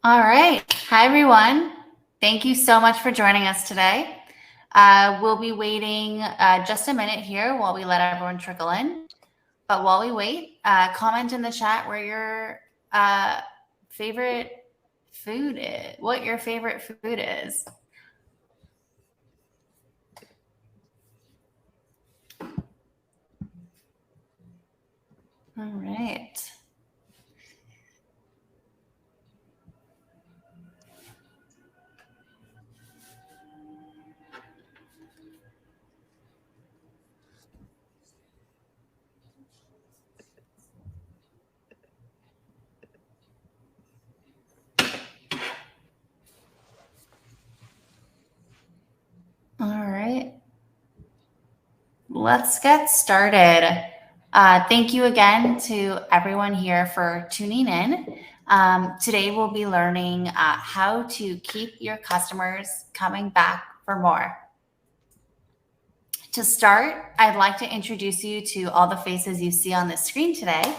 All right. Hi, everyone. Thank you so much for joining us today. We'll be waiting just a minute here while we let everyone trickle in. But while we wait, comment in the chat where your favorite food is, what your favorite food is. All right. All right. Let's get started. Thank you again to everyone here for tuning in. Today we'll be learning how to keep your customers coming back for more. To start, I'd like to introduce you to all the faces you see on the screen today.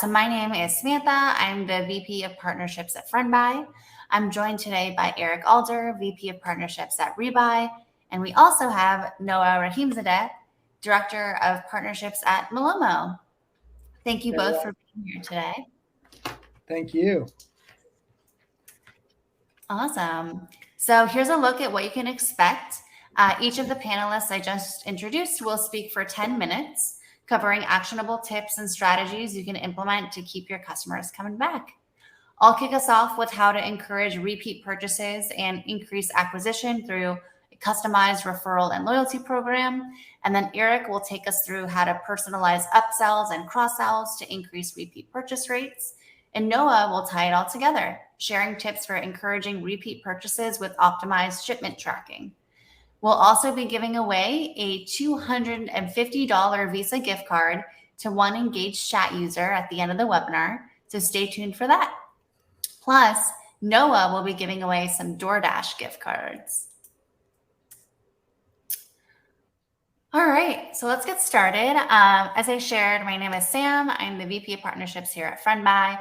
So my name is Samantha. I'm the VP of Partnerships at Friendbuy. I'm joined today by Eric Alder, VP of Partnerships at Rebuy. And we also have Noah Rahimzadeh, Director of Partnerships at Malomo. Thank you both for being here today. Thank you. Awesome. So here's a look at what you can expect. Each of the panelists I just introduced will speak for 10 minutes, covering actionable tips and strategies you can implement to keep your customers coming back. I'll kick us off with how to encourage repeat purchases and increase acquisition through a customized referral and loyalty program. And then Eric will take us through how to personalize upsells and cross-sells to increase repeat purchase rates. And Noah will tie it all together, sharing tips for encouraging repeat purchases with optimized shipment tracking. We'll also be giving away a $250 Visa gift card to one engaged chat user at the end of the webinar, so stay tuned for that. Plus, Noah will be giving away some DoorDash gift cards. All right, so let's get started. As I shared, my name is Sam. I'm the VP of Partnerships here at Friendbuy,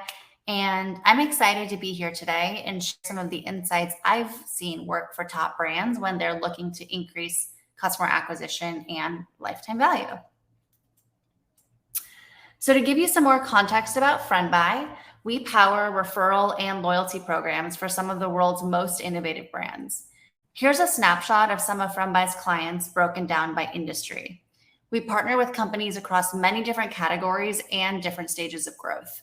and I'm excited to be here today and share some of the insights I've seen work for top brands when they're looking to increase customer acquisition and lifetime value. So to give you some more context about Friendbuy, we power referral and loyalty programs for some of the world's most innovative brands. Here's a snapshot of some of Friendbuy's clients broken down by industry. We partner with companies across many different categories and different stages of growth.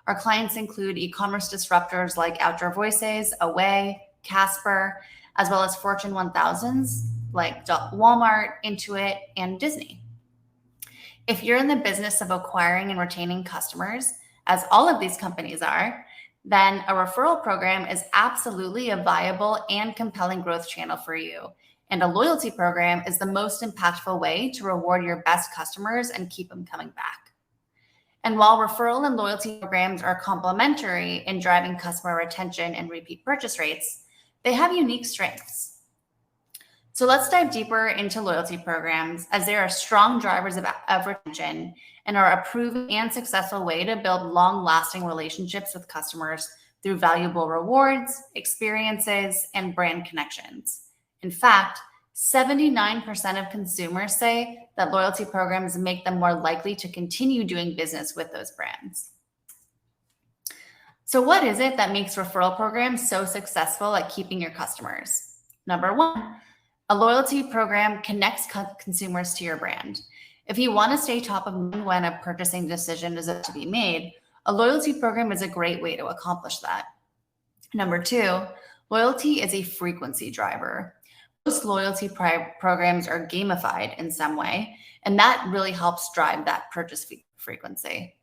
Our clients include e-commerce disruptors like Outdoor Voices, Away, Casper, as well as Fortune 1000s like Walmart, Intuit, and Disney. If you're in the business of acquiring and retaining customers, as all of these companies are, then a referral program is absolutely a viable and compelling growth channel for you. And a loyalty program is the most impactful way to reward your best customers and keep them coming back. And while referral and loyalty programs are complementary in driving customer retention and repeat purchase rates, they have unique strengths. So let's dive deeper into loyalty programs, as they are strong drivers of retention and are a proven and successful way to build long-lasting relationships with customers through valuable rewards, experiences, and brand connections. In fact, 79% of consumers say that loyalty programs make them more likely to continue doing business with those brands. So what is it that makes referral programs so successful at keeping your customers? Number one, a loyalty program connects consumers to your brand. If you want to stay top of mind when a purchasing decision is to be made, a loyalty program is a great way to accomplish that. Number two, loyalty is a frequency driver. Most loyalty programs are gamified in some way, and that really helps drive that purchase frequency.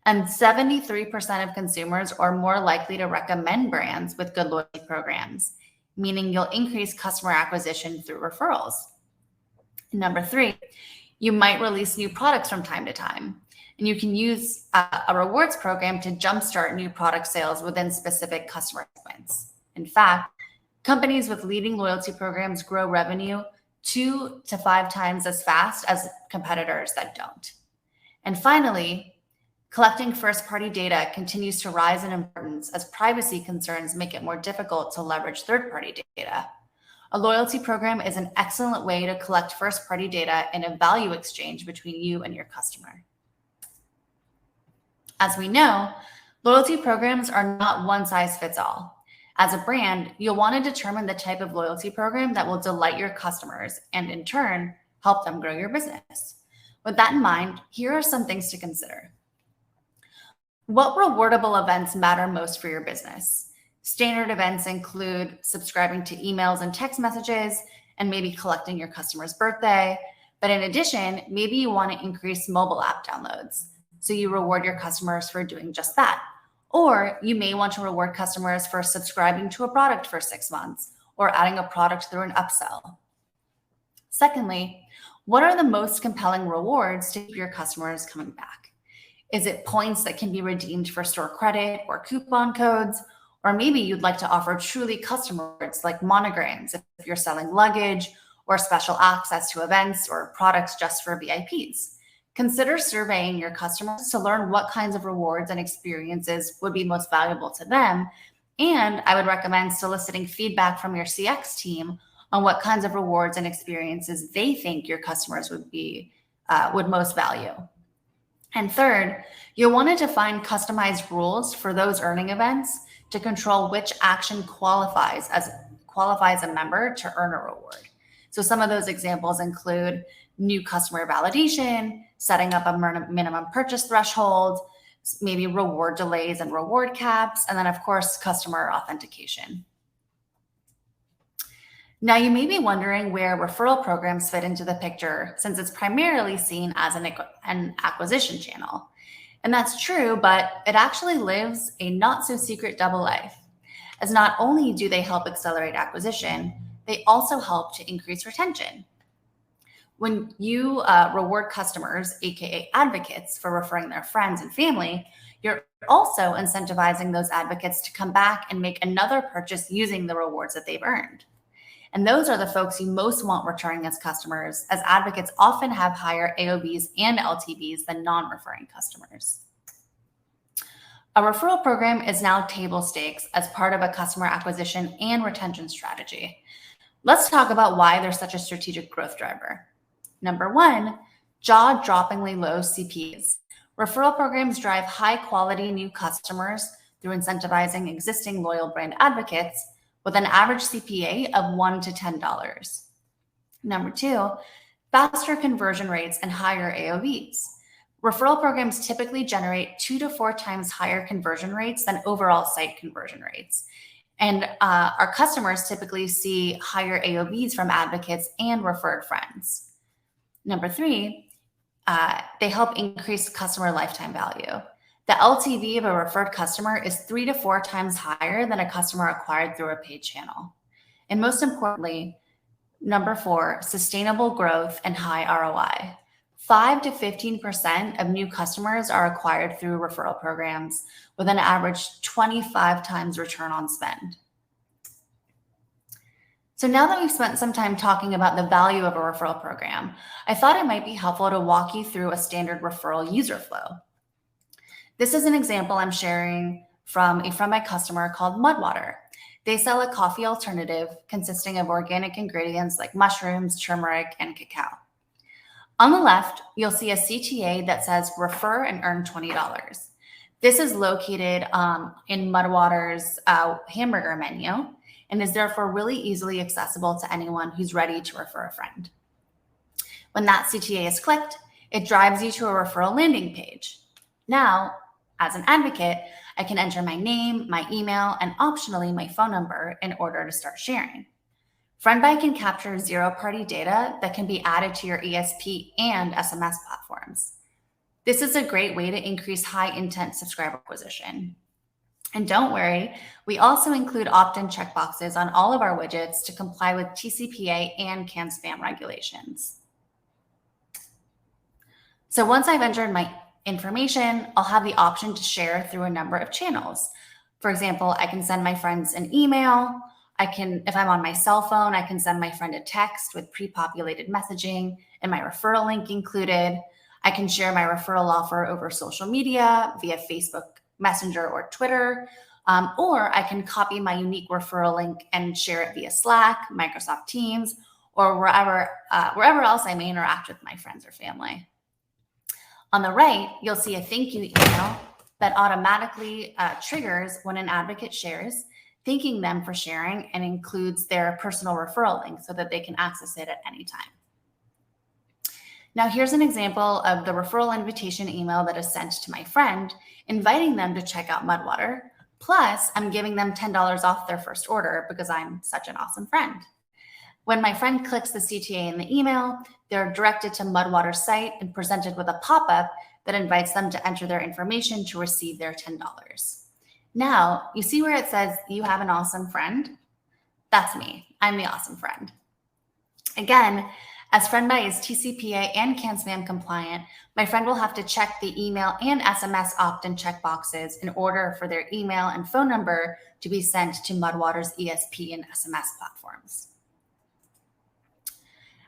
And 73% of consumers are more likely to recommend brands with good loyalty programs, meaning you'll increase customer acquisition through referrals. Number three, you might release new products from time to time, and you can use a rewards program to jumpstart new product sales within specific customer segments. In fact, companies with leading loyalty programs grow revenue 2 to 5 times as fast as competitors that don't. And finally, Collecting first-party data continues to rise in importance as privacy concerns make it more difficult to leverage third-party data. A loyalty program is an excellent way to collect first-party data in a value exchange between you and your customer. As we know, loyalty programs are not one size fits all. As a brand, you'll want to determine the type of loyalty program that will delight your customers and in turn, help them grow your business. With that in mind, here are some things to consider. What rewardable events matter most for your business? Standard events include subscribing to emails and text messages and maybe collecting your customer's birthday. But in addition, maybe you want to increase mobile app downloads. So you reward your customers for doing just that. Or you may want to reward customers for subscribing to a product for 6 months or adding a product through an upsell. Secondly, what are the most compelling rewards to keep your customers coming back? Is it points that can be redeemed for store credit or coupon codes? Or maybe you'd like to offer truly custom rewards like monograms if you're selling luggage, or special access to events or products just for VIPs. Consider surveying your customers to learn what kinds of rewards and experiences would be most valuable to them. And I would recommend soliciting feedback from your CX team on what kinds of rewards and experiences they think your customers would most value. And third, you'll want to define customized rules for those earning events to control which action qualifies a member to earn a reward. So some of those examples include new customer validation, setting up a minimum purchase threshold, maybe reward delays and reward caps, and then of course, customer authentication. Now you may be wondering where referral programs fit into the picture since it's primarily seen as an acquisition channel. And that's true, but it actually lives a not so secret double life, as not only do they help accelerate acquisition, they also help to increase retention. When you reward customers, aka advocates, for referring their friends and family, you're also incentivizing those advocates to come back and make another purchase using the rewards that they've earned. And those are the folks you most want returning as customers, as advocates often have higher AOVs and LTVs than non-referring customers. A referral program is now table stakes as part of a customer acquisition and retention strategy. Let's talk about why they're such a strategic growth driver. Number one, jaw-droppingly low CPAs. Referral programs drive high-quality new customers through incentivizing existing loyal brand advocates with an average CPA of $1 to $10. Number two, faster conversion rates and higher AOVs. Referral programs typically generate 2 to 4 times higher conversion rates than overall site conversion rates. And our customers typically see higher AOVs from advocates and referred friends. Number three, they help increase customer lifetime value. The LTV of a referred customer is 3 to 4 times higher than a customer acquired through a paid channel. And most importantly, number four, sustainable growth and high ROI. 5 to 15% of new customers are acquired through referral programs with an average 25 times return on spend. So now that we've spent some time talking about the value of a referral program, I thought it might be helpful to walk you through a standard referral user flow. This is an example I'm sharing from a Friendbuy customer called Mudwater. They sell a coffee alternative consisting of organic ingredients like mushrooms, turmeric, and cacao. On the left, you'll see a CTA that says refer and earn $20. This is located in Mudwater's hamburger menu and is therefore really easily accessible to anyone who's ready to refer a friend. When that CTA is clicked, it drives you to a referral landing page. Now, as an advocate, I can enter my name, my email, and optionally my phone number in order to start sharing. Friendbuy can capture zero-party data that can be added to your ESP and SMS platforms. This is a great way to increase high-intent subscriber acquisition. And don't worry, we also include opt-in checkboxes on all of our widgets to comply with TCPA and CAN-SPAM regulations. So once I've entered my information, I'll have the option to share through a number of channels. For example, I can send my friends an email. If I'm on my cell phone, I can send my friend a text with pre-populated messaging and my referral link included. I can share my referral offer over social media via Facebook Messenger or Twitter, or I can copy my unique referral link and share it via Slack, Microsoft Teams, or wherever else I may interact with my friends or family. On the right, you'll see a thank you email that automatically triggers when an advocate shares, thanking them for sharing, and includes their personal referral link so that they can access it at any time. Now, here's an example of the referral invitation email that is sent to my friend, inviting them to check out Mudwater. Plus, I'm giving them $10 off their first order because I'm such an awesome friend. When my friend clicks the CTA in the email, they're directed to Mudwater's site and presented with a pop-up that invites them to enter their information to receive their $10. Now, you see where it says you have an awesome friend? That's me. I'm the awesome friend. Again, as Friendbuy is TCPA and CAN-SPAM compliant, my friend will have to check the email and SMS opt-in checkboxes in order for their email and phone number to be sent to Mudwater's ESP and SMS platforms.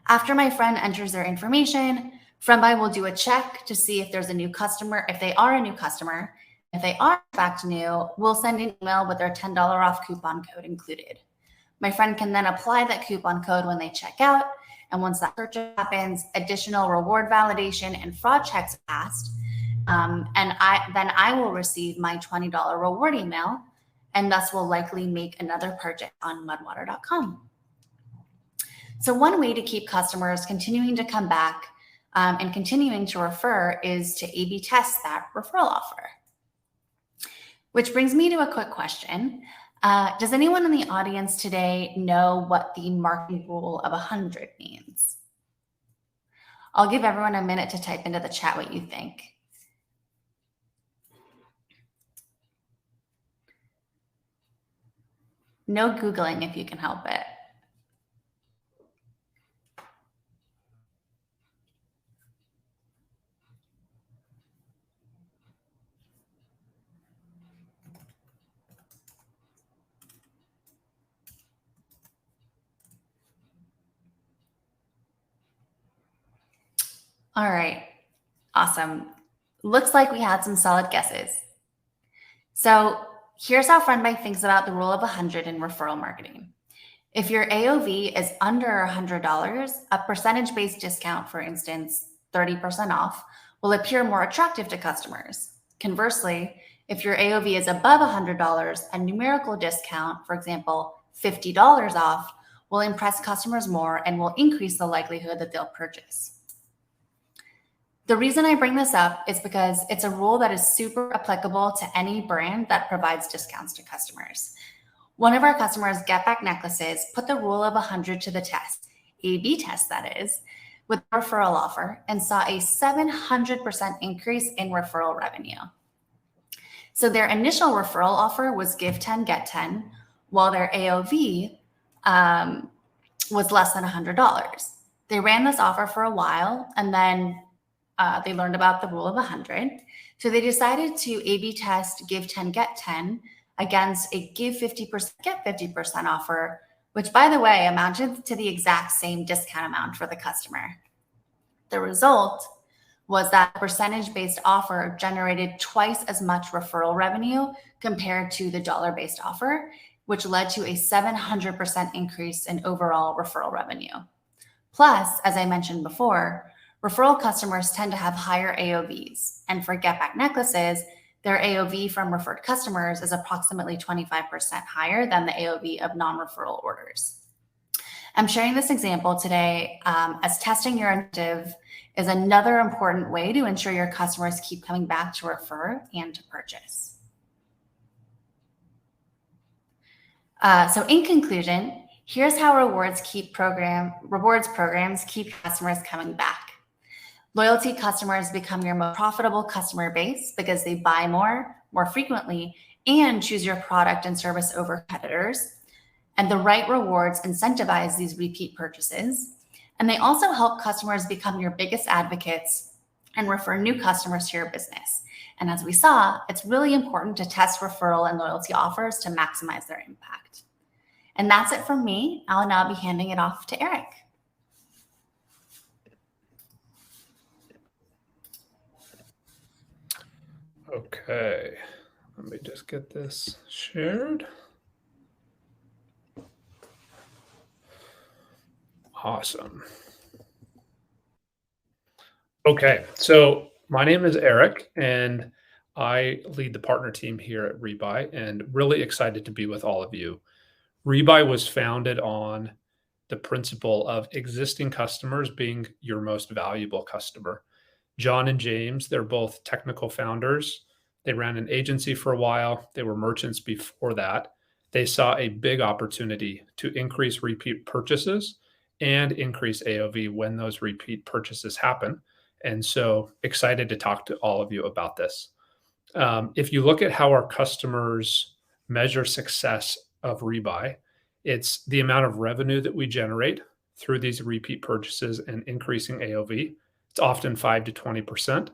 After my friend enters their information, Friendbuy will do a check to see if there's a new customer. If they are a new customer, if they are in fact new, we'll send an email with their $10 off coupon code included. My friend can then apply that coupon code when they check out. And once that purchase happens, additional reward validation and fraud checks are passed. And I will receive my $20 reward email, and thus will likely make another purchase on mudwater.com. So one way to keep customers continuing to come back and continuing to refer is to A/B test that referral offer. Which brings me to a quick question. Does anyone in the audience today know what the marketing rule of 100 means? I'll give everyone a minute to type into the chat what you think. No Googling if you can help it. All right, awesome. Looks like we had some solid guesses. So here's how Friendbuy thinks about the rule of 100 in referral marketing. If your AOV is under $100, a percentage-based discount, for instance, 30% off, will appear more attractive to customers. Conversely, if your AOV is above $100, a numerical discount, for example, $50 off, will impress customers more and will increase the likelihood that they'll purchase. The reason I bring this up is because it's a rule that is super applicable to any brand that provides discounts to customers. One of our customers, Get Back Necklaces, put the rule of 100 to the test, A/B test that is, with a referral offer, and saw a 700% increase in referral revenue. So their initial referral offer was give 10, get 10, while their AOV was less than $100. They ran this offer for a while, and then they learned about the rule of 100. So they decided to A/B test give 10, get 10 against a give 50%, get 50% offer, which, by the way, amounted to the exact same discount amount for the customer. The result was that percentage-based offer generated twice as much referral revenue compared to the dollar-based offer, which led to a 700% increase in overall referral revenue. Plus, as I mentioned before, referral customers tend to have higher AOVs. And for Get Back Necklaces, their AOV from referred customers is approximately 25% higher than the AOV of non-referral orders. I'm sharing this example today as testing your initiative is another important way to ensure your customers keep coming back to refer and to purchase. So in conclusion, here's how rewards programs keep customers coming back. Loyalty customers become your most profitable customer base because they buy more frequently, and choose your product and service over competitors. And the right rewards incentivize these repeat purchases. And they also help customers become your biggest advocates and refer new customers to your business. And as we saw, it's really important to test referral and loyalty offers to maximize their impact. And that's it from me. I'll now be handing it off to Eric. Okay, let me just get this shared. Awesome. Okay, so my name is Eric, and I lead the partner team here at Rebuy, and really excited to be with all of you. Rebuy was founded on the principle of existing customers being your most valuable customer. John and James, they're both technical founders. They ran an agency for a while. They were merchants before that. They saw a big opportunity to increase repeat purchases and increase AOV when those repeat purchases happen. And so excited to talk to all of you about this. If you look at how our customers measure success of Rebuy, it's the amount of revenue that we generate through these repeat purchases and increasing AOV. It's often 5 to 20%.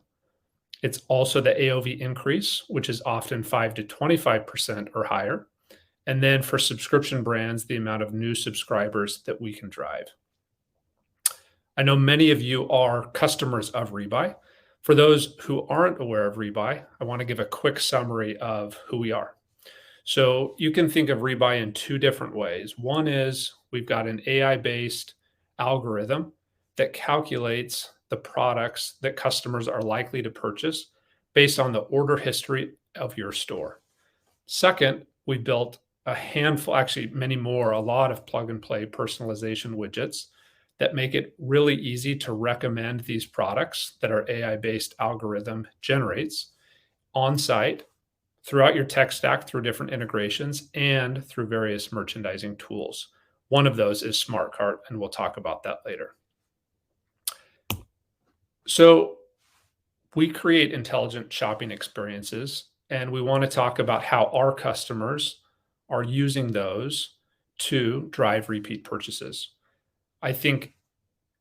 It's also the AOV increase, which is often 5 to 25% or higher. And then for subscription brands, the amount of new subscribers that we can drive. I know many of you are customers of Rebuy. For those who aren't aware of Rebuy, I want to give a quick summary of who we are. So you can think of Rebuy in two different ways. One is we've got an AI-based algorithm that calculates the products that customers are likely to purchase based on the order history of your store. Second, we built a handful, actually many more, a lot of plug and play personalization widgets that make it really easy to recommend these products that our AI-based algorithm generates on site throughout your tech stack through different integrations and through various merchandising tools. One of those is Smart Cart, and we'll talk about that later. So we create intelligent shopping experiences, and we want to talk about how our customers are using those to drive repeat purchases. I think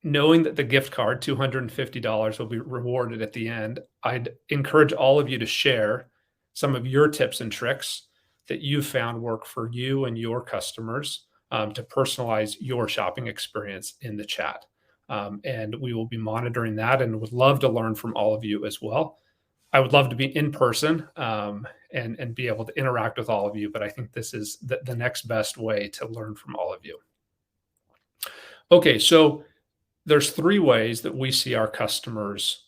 knowing that the gift card, $250, will be rewarded at the end, I'd encourage all of you to share some of your tips and tricks that you've found work for you and your customers to personalize your shopping experience in the chat. And we will be monitoring that and would love to learn from all of you as well. I would love to be in person and be able to interact with all of you, but I think this is the next best way to learn from all of you. Okay, so there's three ways that we see our customers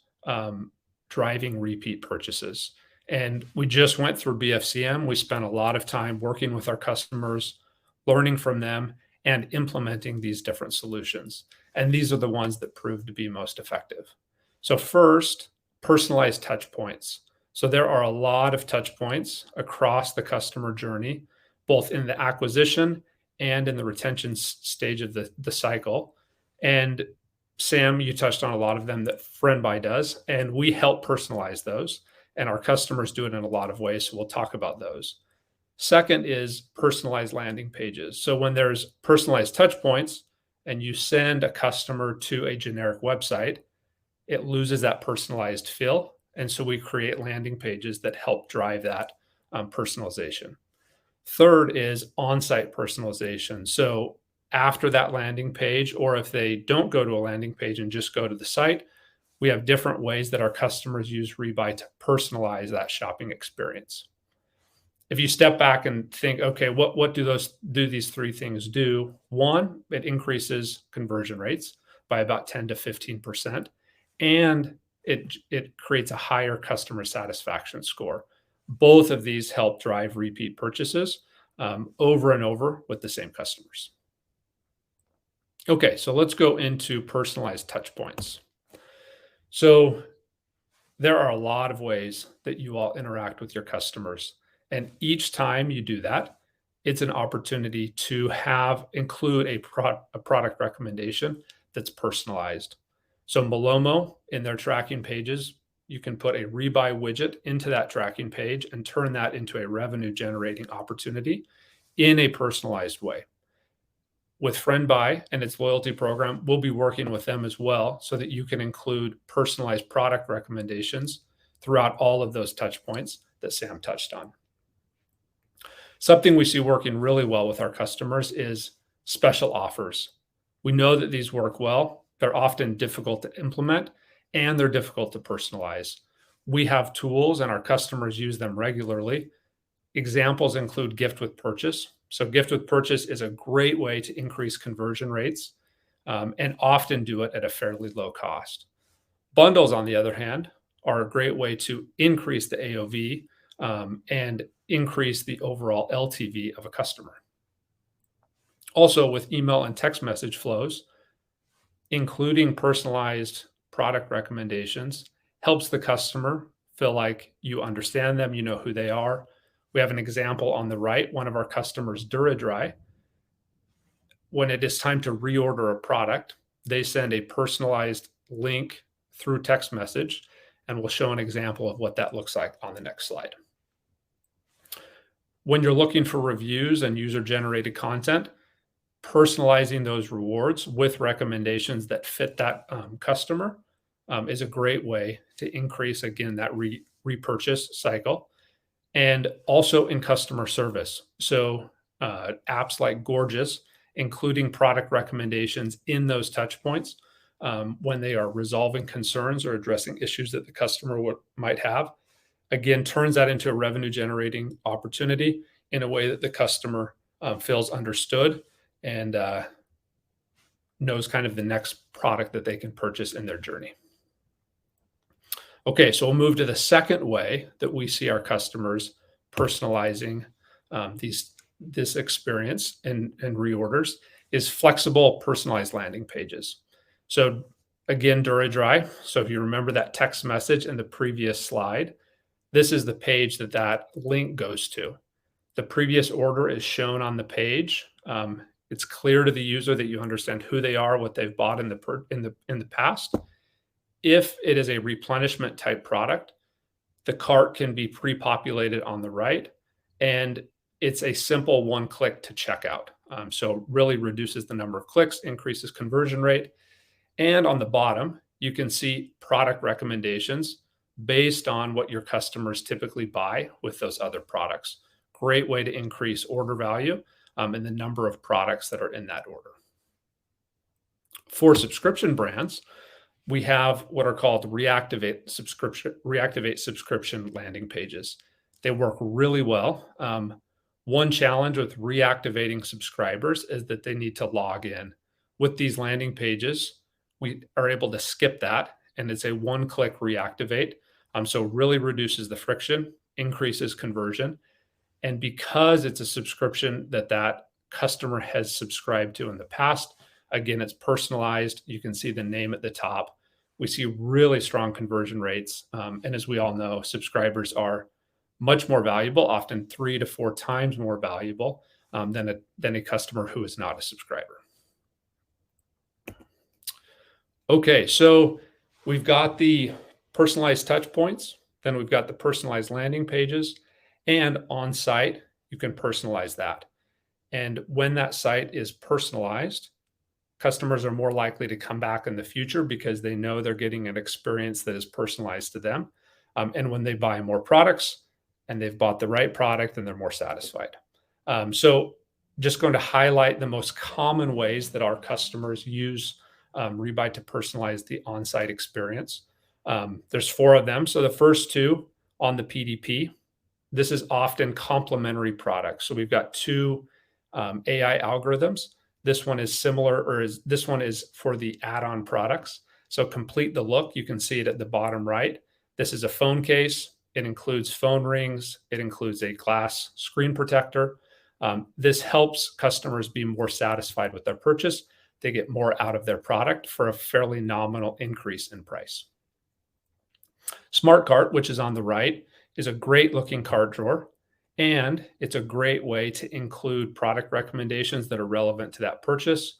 driving repeat purchases. And we just went through BFCM. We spent a lot of time working with our customers, learning from them, and implementing these different solutions. And these are the ones that prove to be most effective. So first, personalized touch points. So there are a lot of touch points across the customer journey, both in the acquisition and in the retention stage of the cycle. And Sam, you touched on a lot of them that Friendbuy does, and we help personalize those. And our customers do it in a lot of ways, so we'll talk about those. Second is personalized landing pages. So when there's personalized touch points and you send a customer to a generic website, it loses that personalized feel. And so we create landing pages that help drive that personalization. Third is on-site personalization. So after that landing page, or if they don't go to a landing page and just go to the site, we have different ways that our customers use Rebuy to personalize that shopping experience. If you step back and think, okay, what do these three things do? One, it increases conversion rates by about 10 to 15%, and it creates a higher customer satisfaction score. Both of these help drive repeat purchases over and over with the same customers. Okay, so let's go into personalized touch points. So there are a lot of ways that you all interact with your customers. And each time you do that, it's an opportunity to include a product recommendation that's personalized. So Malomo, in their tracking pages, you can put a Rebuy widget into that tracking page and turn that into a revenue generating opportunity in a personalized way. With Friendbuy and its loyalty program, we'll be working with them as well so that you can include personalized product recommendations throughout all of those touch points that Sam touched on. Something we see working really well with our customers is special offers. We know that these work well. They're often difficult to implement and they're difficult to personalize. We have tools and our customers use them regularly. Examples include gift with purchase. So gift with purchase is a great way to increase conversion rates and often do it at a fairly low cost. Bundles, on the other hand, are a great way to increase the AOV and increase the overall LTV of a customer. Also, with email and text message flows, including personalized product recommendations helps the customer feel like you understand them, you know who they are. We have an example on the right, one of our customers, Dry. When it is time to reorder a product, they send a personalized link through text message, and we'll show an example of what that looks like on the next slide. When you're looking for reviews and user-generated content, personalizing those rewards with recommendations that fit that customer is a great way to increase, again, that repurchase cycle. And also in customer service. So apps like Gorgeous, including product recommendations in those touch points when they are resolving concerns or addressing issues that the customer might have, again, turns that into a revenue generating opportunity in a way that the customer feels understood and knows kind of the next product that they can purchase in their journey. Okay, so we'll move to the second way that we see our customers personalizing this experience and reorders is flexible personalized landing pages. So again, Dry. So if you remember that text message in the previous slide, this is the page that link goes to. The previous order is shown on the page. It's clear to the user that you understand who they are, what they've bought in the past. If it is a replenishment type product, the cart can be pre-populated on the right, and it's a simple one click to checkout. So really reduces the number of clicks, increases conversion rate. And on the bottom, you can see product recommendations based on what your customers typically buy with those other products. Great way to increase order value and the number of products that are in that order. For subscription brands, we have what are called reactivate subscription landing pages. They work really well. One challenge with reactivating subscribers is that they need to log in. With these landing pages, we are able to skip that, and it's a one-click reactivate. So really reduces the friction, increases conversion. And because it's a subscription that customer has subscribed to in the past, again, it's personalized. You can see the name at the top. We see really strong conversion rates. And as we all know, subscribers are much more valuable, often 3 to 4 times more valuable than a customer who is not a subscriber. Okay, so we've got the personalized touch points, then we've got the personalized landing pages, and on site, you can personalize that. And when that site is personalized, customers are more likely to come back in the future because they know they're getting an experience that is personalized to them. And when they buy more products and they've bought the right product, then they're more satisfied. So just going to highlight the most common ways that our customers use Rebuy to personalize the on-site experience. There's 4 of them. So the first 2 on the PDP, this is often complementary products. So we've got 2 AI algorithms. This one is similar, this one is for the add-on products. So complete the look. You can see it at the bottom right. This is a phone case. It includes phone rings. It includes a glass screen protector. This helps customers be more satisfied with their purchase. They get more out of their product for a fairly nominal increase in price. Smart Cart, which is on the right, is a great looking cart drawer. And it's a great way to include product recommendations that are relevant to that purchase,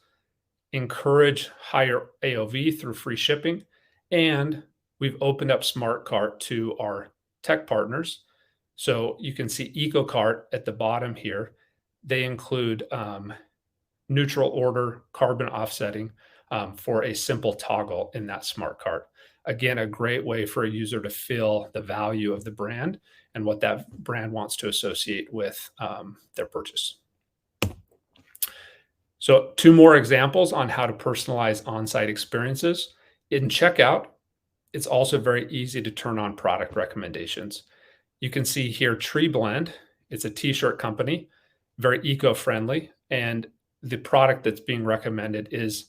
encourage higher AOV through free shipping, and we've opened up Smart Cart to our tech partners. So you can see EcoCart at the bottom here. They include neutral order carbon offsetting for a simple toggle in that Smart Cart. Again, a great way for a user to feel the value of the brand and what that brand wants to associate with their purchase. So 2 more examples on how to personalize on-site experiences. In checkout, it's also very easy to turn on product recommendations. You can see here Tree Blend. It's a t-shirt company, very eco-friendly. And the product that's being recommended is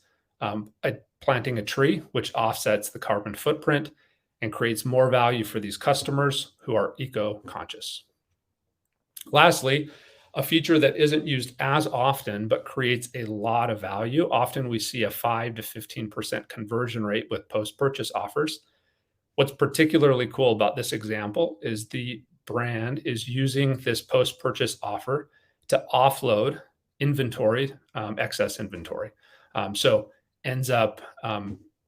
planting a tree, which offsets the carbon footprint and creates more value for these customers who are eco-conscious. Lastly, a feature that isn't used as often but creates a lot of value. Often we see a 5 to 15% conversion rate with post-purchase offers. What's particularly cool about this example is the brand is using this post-purchase offer to offload inventory, excess inventory. So ends up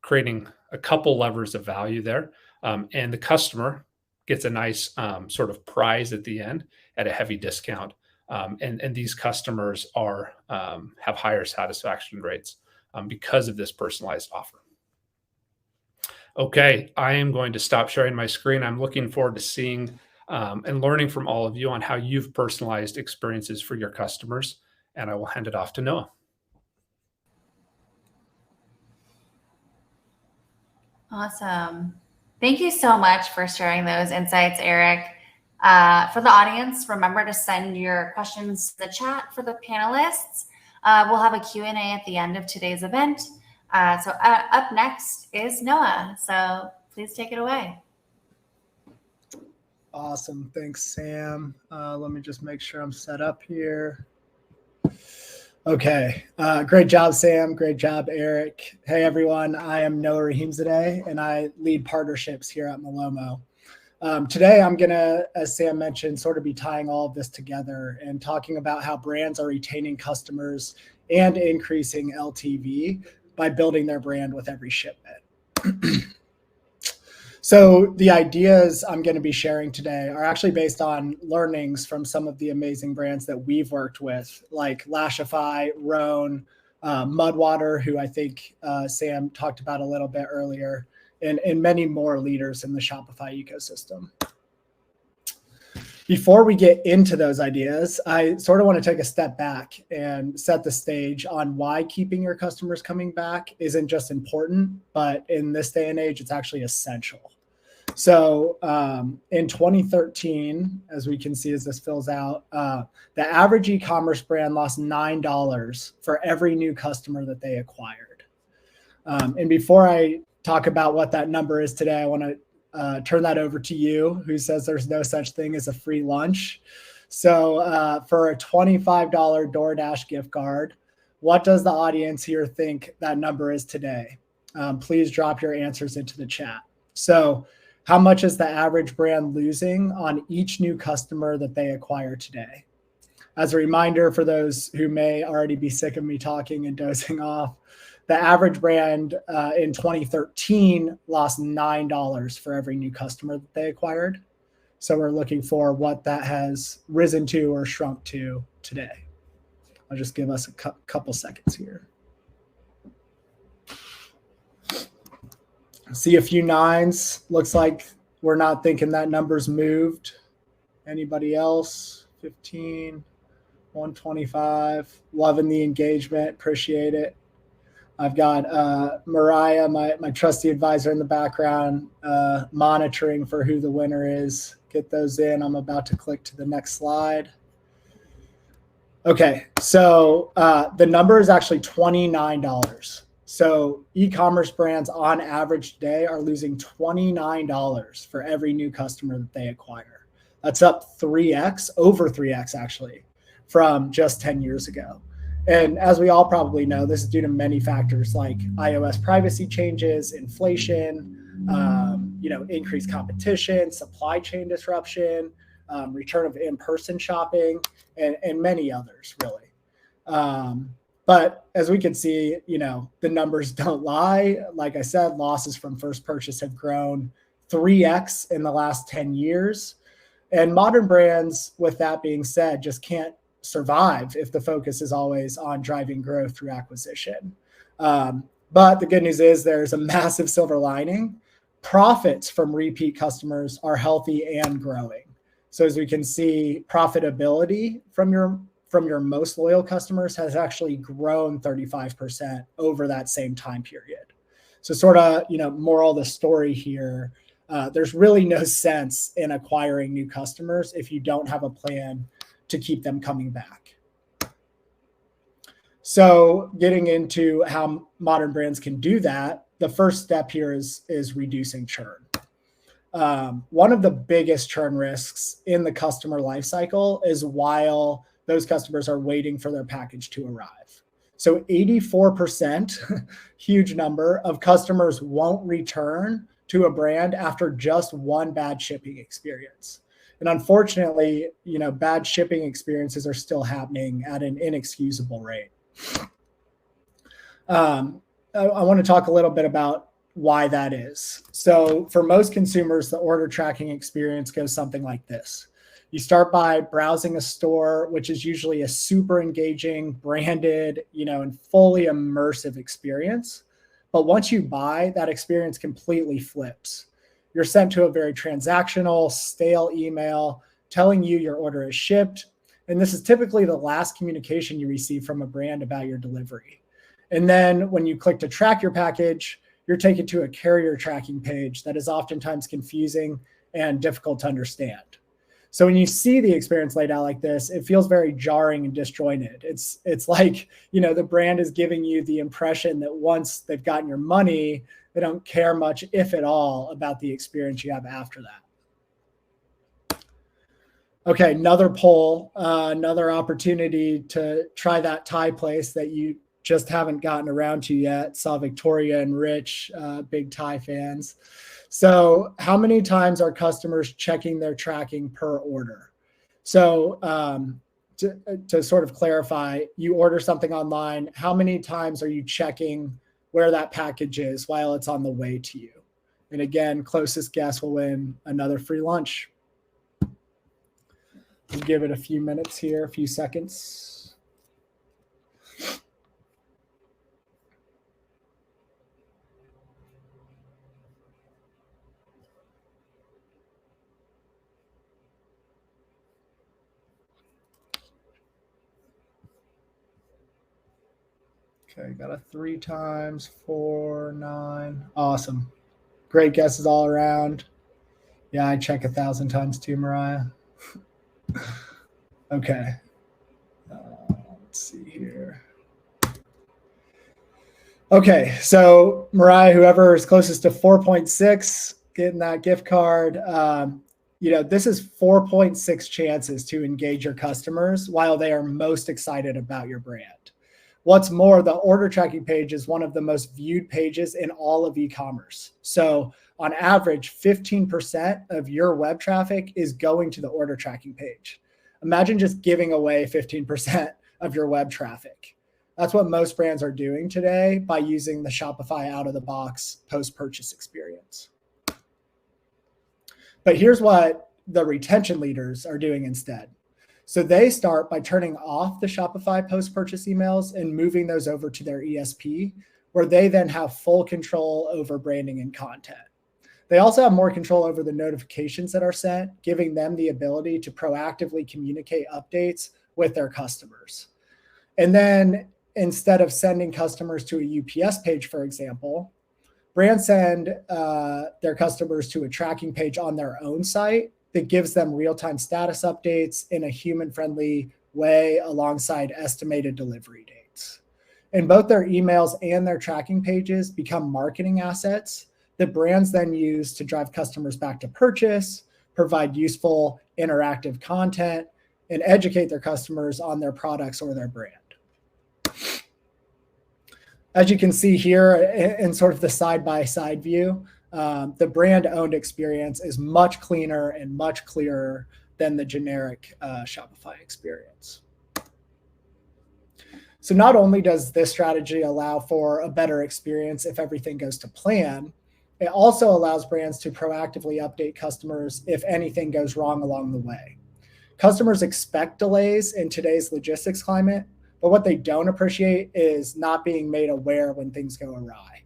creating a couple levers of value there. And the customer gets a nice sort of prize at the end at a heavy discount. And these customers are have higher satisfaction rates because of this personalized offer. Okay, I am going to stop sharing my screen. I'm looking forward to seeing and learning from all of you on how you've personalized experiences for your customers. And I will hand it off to Noah. Awesome. Thank you so much for sharing those insights, Eric. For the audience, remember to send your questions to the chat for the panelists. We'll have a Q&A at the end of today's event. So up next is Noah. So please take it away. Awesome. Thanks, Sam. Let me just make sure I'm set up here. Okay. Great job, Sam. Great job, Eric. Hey, everyone. I am Noah Rahimzadeh, and I lead partnerships here at Malomo. Today, I'm going to, as Sam mentioned, sort of be tying all of this together and talking about how brands are retaining customers and increasing LTV by building their brand with every shipment. So the ideas I'm going to be sharing today are actually based on learnings from some of the amazing brands that we've worked with, like Lashify, Roan, Mudwater, who I think Sam talked about a little bit earlier, and many more leaders in the Shopify ecosystem. Before we get into those ideas, I sort of want to take a step back and set the stage on why keeping your customers coming back isn't just important, but in this day and age, it's actually essential. So in 2013, as we can see as this fills out, the average e-commerce brand lost $9 for every new customer that they acquired. And before I talk about what that number is today, I want to turn that over to you, who says there's no such thing as a free lunch. So for a $25 DoorDash gift card, what does the audience here think that number is today? Please drop your answers into the chat. So how much is the average brand losing on each new customer that they acquire today? As a reminder for those who may already be sick of me talking and dozing off, the average brand in 2013 lost $9 for every new customer that they acquired. So we're looking for what that has risen to or shrunk to today. I'll just give us a couple seconds here. See a few nines. Looks like we're not thinking that number's moved. Anybody else? 15, 125. Loving the engagement. Appreciate it. I've got Mariah, my trusty advisor in the background, monitoring for who the winner is. Get those in. I'm about to click to the next slide. Okay, so the number is actually $29. So e-commerce brands on average today are losing $29 for every new customer that they acquire. That's up 3x, over 3x actually, from just 10 years ago. And as we all probably know, this is due to many factors like iOS privacy changes, inflation, increased competition, supply chain disruption, return of in-person shopping, and many others, really. But as we can see, the numbers don't lie. Like I said, losses from first purchase have grown 3x in the last 10 years. And modern brands, with that being said, just can't survive if the focus is always on driving growth through acquisition. But the good news is there's a massive silver lining. Profits from repeat customers are healthy and growing. So as we can see, profitability from your most loyal customers has actually grown 35% over that same time period. So sort of, moral of the story here, there's really no sense in acquiring new customers if you don't have a plan to keep them coming back. So getting into how modern brands can do that, the first step here is reducing churn. One of the biggest churn risks in the customer lifecycle is while those customers are waiting for their package to arrive. So 84%, huge number, of customers won't return to a brand after just one bad shipping experience. And unfortunately, bad shipping experiences are still happening at an inexcusable rate. I want to talk a little bit about why that is. So for most consumers, the order tracking experience goes something like this. You start by browsing a store, which is usually a super engaging, branded, and fully immersive experience. But once you buy, that experience completely flips. You're sent to a very transactional, stale email telling you your order is shipped. And this is typically the last communication you receive from a brand about your delivery. And then when you click to track your package, you're taken to a carrier tracking page that is oftentimes confusing and difficult to understand. So when you see the experience laid out like this, it feels very jarring and disjointed. It's like, the brand is giving you the impression that once they've gotten your money, they don't care much, if at all, about the experience you have after that. Okay, another poll, another opportunity to try that Thai place that you just haven't gotten around to yet. Saw Victoria and Rich, big Thai fans. So how many times are customers checking their tracking per order? So to sort of clarify, you order something online, how many times are you checking where that package is while it's on the way to you? And again, closest guess will win another free lunch. We'll give it a few minutes here, a few seconds. Okay, got a 3 times, 4, 9. Awesome. Great guesses all around. Yeah, I check 1,000 times too, Mariah. Okay. Let's see here. Okay, so Mariah, whoever is closest to 4.6, getting that gift card. This is 4.6 chances to engage your customers while they are most excited about your brand. What's more, the order tracking page is one of the most viewed pages in all of e-commerce. So on average, 15% of your web traffic is going to the order tracking page. Imagine just giving away 15% of your web traffic. That's what most brands are doing today by using the Shopify out-of-the-box post-purchase experience. But here's what the retention leaders are doing instead. So they start by turning off the Shopify post-purchase emails and moving those over to their ESP, where they then have full control over branding and content. They also have more control over the notifications that are sent, giving them the ability to proactively communicate updates with their customers. And then instead of sending customers to a UPS page, for example, brands send their customers to a tracking page on their own site that gives them real-time status updates in a human-friendly way alongside estimated delivery dates. And both their emails and their tracking pages become marketing assets that brands then use to drive customers back to purchase, provide useful interactive content, and educate their customers on their products or their brand. As you can see here in sort of the side-by-side view, the brand-owned experience is much cleaner and much clearer than the generic Shopify experience. So not only does this strategy allow for a better experience if everything goes to plan, it also allows brands to proactively update customers if anything goes wrong along the way. Customers expect delays in today's logistics climate, but what they don't appreciate is not being made aware when things go awry.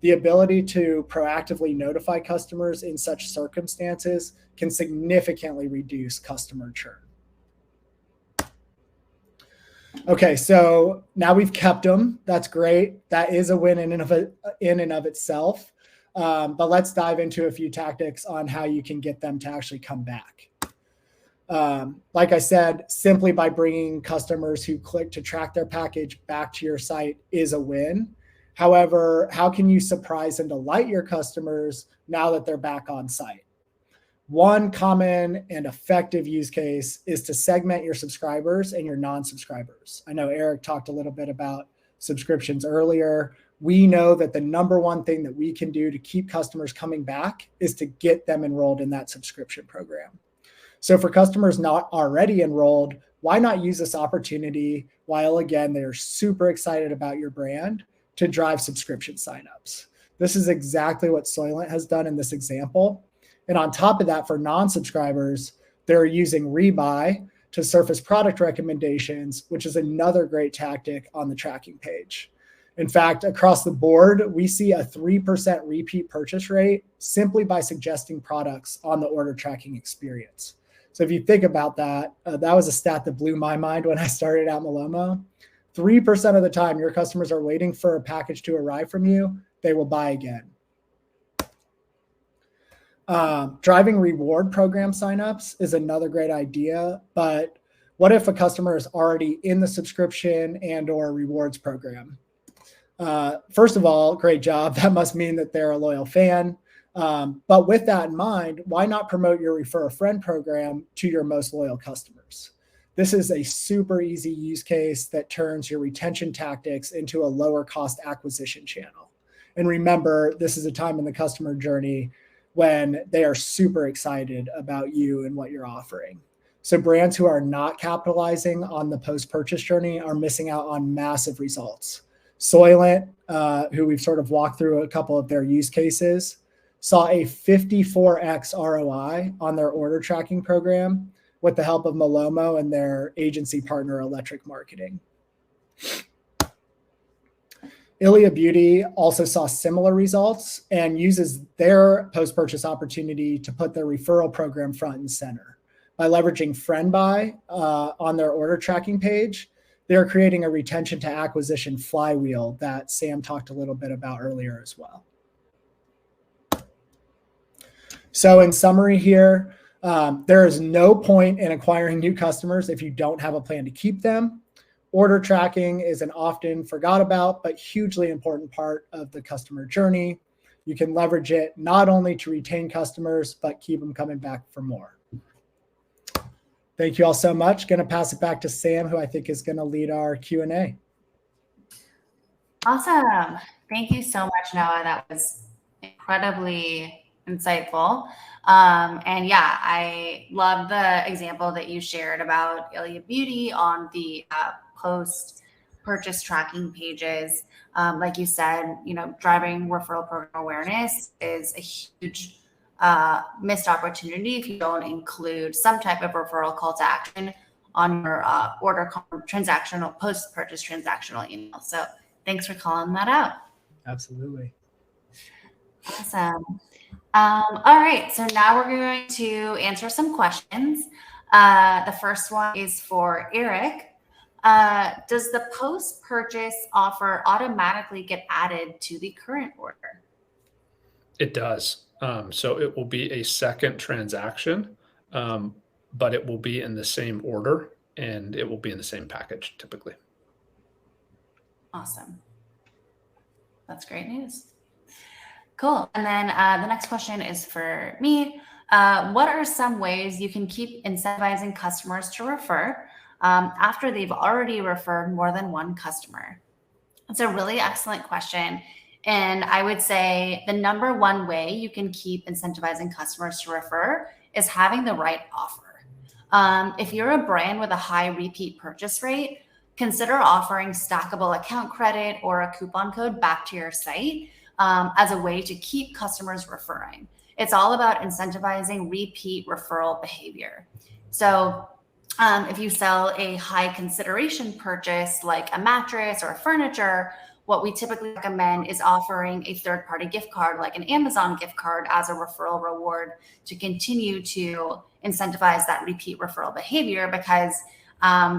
The ability to proactively notify customers in such circumstances can significantly reduce customer churn. Okay, so now we've kept them. That's great. That is a win in and of itself. But let's dive into a few tactics on how you can get them to actually come back. Like I said, simply by bringing customers who click to track their package back to your site is a win. However, how can you surprise and delight your customers now that they're back on site? One common and effective use case is to segment your subscribers and your non-subscribers. I know Eric talked a little bit about subscriptions earlier. We know that the number one thing that we can do to keep customers coming back is to get them enrolled in that subscription program. So for customers not already enrolled, why not use this opportunity while, again, they're super excited about your brand to drive subscription signups? This is exactly what Soylent has done in this example. And on top of that, for non-subscribers, they're using Rebuy to surface product recommendations, which is another great tactic on the tracking page. In fact, across the board, we see a 3% repeat purchase rate simply by suggesting products on the order tracking experience. So if you think about that, that was a stat that blew my mind when I started at Malomo. 3% of the time your customers are waiting for a package to arrive from you, they will buy again. Driving reward program signups is another great idea, but what if a customer is already in the subscription and or rewards program? First of all, great job. That must mean that they're a loyal fan. But with that in mind, why not promote your Refer a Friend program to your most loyal customers? This is a super easy use case that turns your retention tactics into a lower cost acquisition channel. And remember, this is a time in the customer journey when they are super excited about you and what you're offering. So brands who are not capitalizing on the post-purchase journey are missing out on massive results. Soylent, who we've sort of walked through a couple of their use cases, saw a 54x ROI on their order tracking program with the help of Malomo and their agency partner, Electric Marketing. Ilia Beauty also saw similar results and uses their post-purchase opportunity to put their referral program front and center. By leveraging Friendbuy on their order tracking page, they're creating a retention to acquisition flywheel that Sam talked a little bit about earlier as well. So in summary here, there is no point in acquiring new customers if you don't have a plan to keep them. Order tracking is an often forgot about, but hugely important part of the customer journey. You can leverage it not only to retain customers, but keep them coming back for more. Thank you all so much. Going to pass it back to Sam, who I think is going to lead our Q&A. Awesome. Thank you so much, Noah. That was incredibly insightful. And yeah, I love the example that you shared about Ilia Beauty on the post-purchase tracking pages. Like you said, driving referral program awareness is a huge missed opportunity if you don't include some type of referral call to action on your transactional post-purchase transactional email. So thanks for calling that out. Absolutely. Awesome. All right, so now we're going to answer some questions. The first one is for Eric. Does the post-purchase offer automatically get added to the current order? It does. So it will be a second transaction, but it will be in the same order and it will be in the same package typically. Awesome. That's great news. Cool. And then the next question is for me. What are some ways you can keep incentivizing customers to refer after they've already referred more than one customer? That's a really excellent question. And I would say the number one way you can keep incentivizing customers to refer is having the right offer. If you're a brand with a high repeat purchase rate, consider offering stackable account credit or a coupon code back to your site as a way to keep customers referring. It's all about incentivizing repeat referral behavior. So if you sell a high consideration purchase like a mattress or furniture, what we typically recommend is offering a third-party gift card like an Amazon gift card as a referral reward to continue to incentivize that repeat referral behavior, because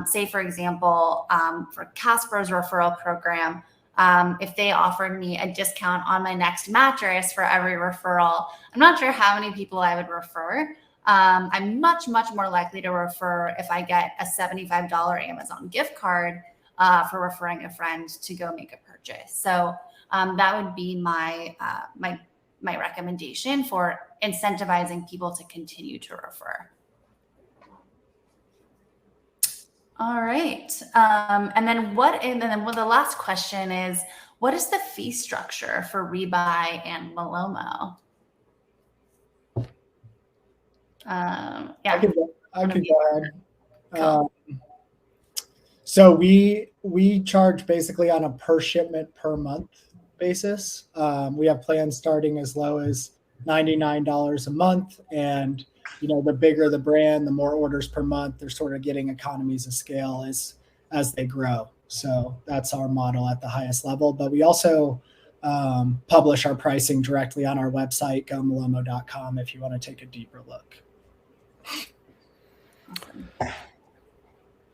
Say, for example, for Casper's referral program, if they offered me a discount on my next mattress for every referral, I'm not sure how many people I would refer. I'm much, much more likely to refer if I get a $75 Amazon gift card for referring a friend to go make a purchase. So that would be my recommendation for incentivizing people to continue to refer. All right. And then the last question is, what is the fee structure for Rebuy and Malomo? Yeah. I could go ahead. Cool. So we charge basically on a per shipment per month basis. We have plans starting as low as $99 a month, and the bigger the brand, the more orders per month. They're sort of getting economies of scale as they grow. So that's our model at the highest level. But we also publish our pricing directly on our website, gomalomo.com, if you want to take a deeper look. Awesome.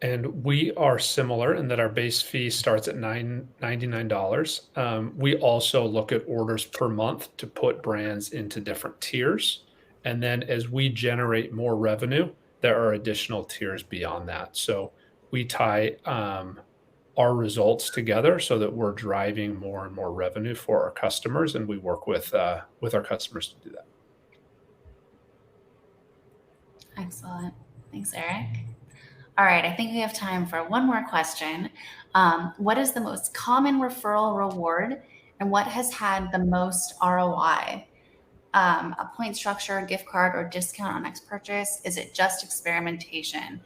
And we are similar in that our base fee starts at $99. We also look at orders per month to put brands into different tiers. And then as we generate more revenue, there are additional tiers beyond that. So we tie our results together so that we're driving more and more revenue for our customers, and we work with our customers to do that. Excellent. Thanks, Eric. All right, I think we have time for one more question. What is the most common referral reward, and what has had the most ROI? A point structure, a gift card, or discount on next purchase? Is it just experimentation?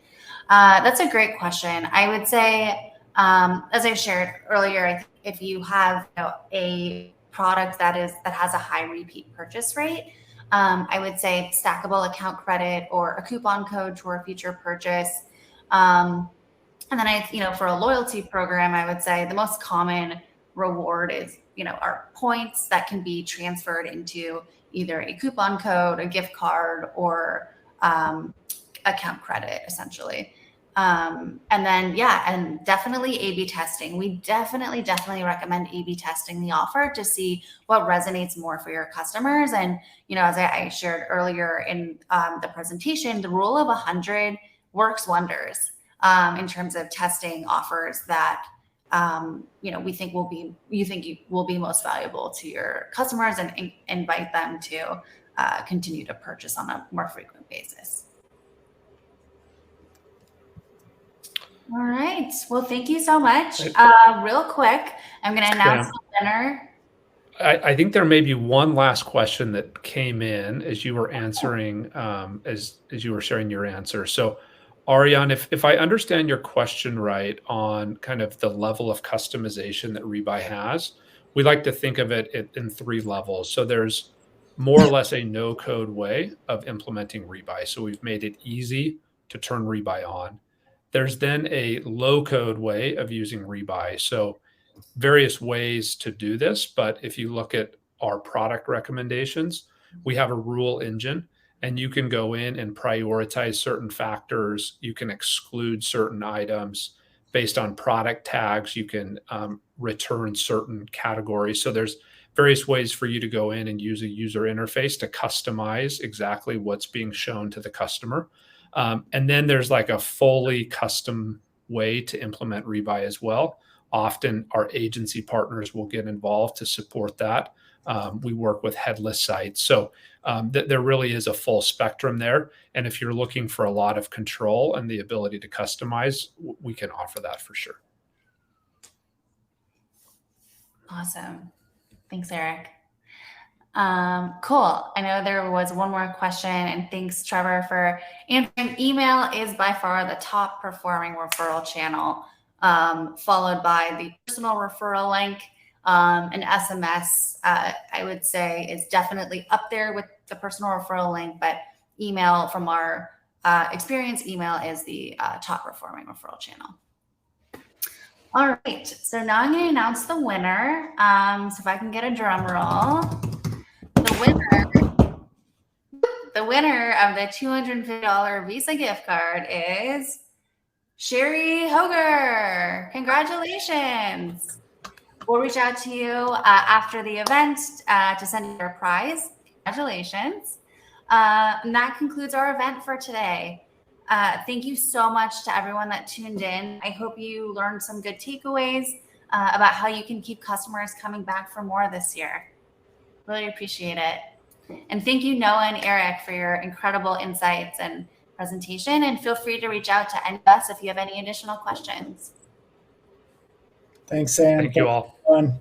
That's a great question. I would say, as I shared earlier, if you have a product that has a high repeat purchase rate, I would say stackable account credit or a coupon code for a future purchase. And then for a loyalty program, I would say the most common reward is, are points that can be transferred into either a coupon code, a gift card, or account credit, essentially. And then, and definitely A/B testing. We definitely recommend A/B testing the offer to see what resonates more for your customers. And, as I shared earlier in the presentation, the rule of 100 works wonders in terms of testing offers that you think will be most valuable to your customers and invite them to continue to purchase on a more frequent basis. All right. Well, thank you so much. Real quick, I'm going to announce the winner. I think there may be one last question that came in as you were answering, as you were sharing your answer. So, Ariane, if I understand your question right on kind of the level of customization that Rebuy has, we like to think of it in 3 levels. So there's more or less a no-code way of implementing Rebuy. So we've made it easy to turn Rebuy on. There's then a low-code way of using Rebuy. So various ways to do this, but if you look at our product recommendations, we have a rule engine, and you can go in and prioritize certain factors. You can exclude certain items based on product tags. You can return certain categories. So there's various ways for you to go in and use a user interface to customize exactly what's being shown to the customer. And then there's like a fully custom way to implement Rebuy as well. Often our agency partners will get involved to support that. We work with headless sites. So there really is a full spectrum there. And if you're looking for a lot of control and the ability to customize, we can offer that for sure. Awesome. Thanks, Eric. Cool. I know there was one more question, and thanks, Trevor, for answering. Email is by far the top performing referral channel, followed by the personal referral link. And SMS, I would say, is definitely up there with the personal referral link, but email, from our experience, email is the top performing referral channel. All right, so now I'm going to announce the winner. So if I can get a drum roll, the winner of the $250 Visa gift card is Sherry Hoger, congratulations. We'll reach out to you after the event to send you your prize. Congratulations. And that concludes our event for today. Thank you so much to everyone that tuned in. I hope you learned some good takeaways about how you can keep customers coming back for more this year. Really appreciate it. And thank you, Noah and Eric, for your incredible insights and presentation. And feel free to reach out to any of us if you have any additional questions. Thanks, Sam. Thank you all. Fun.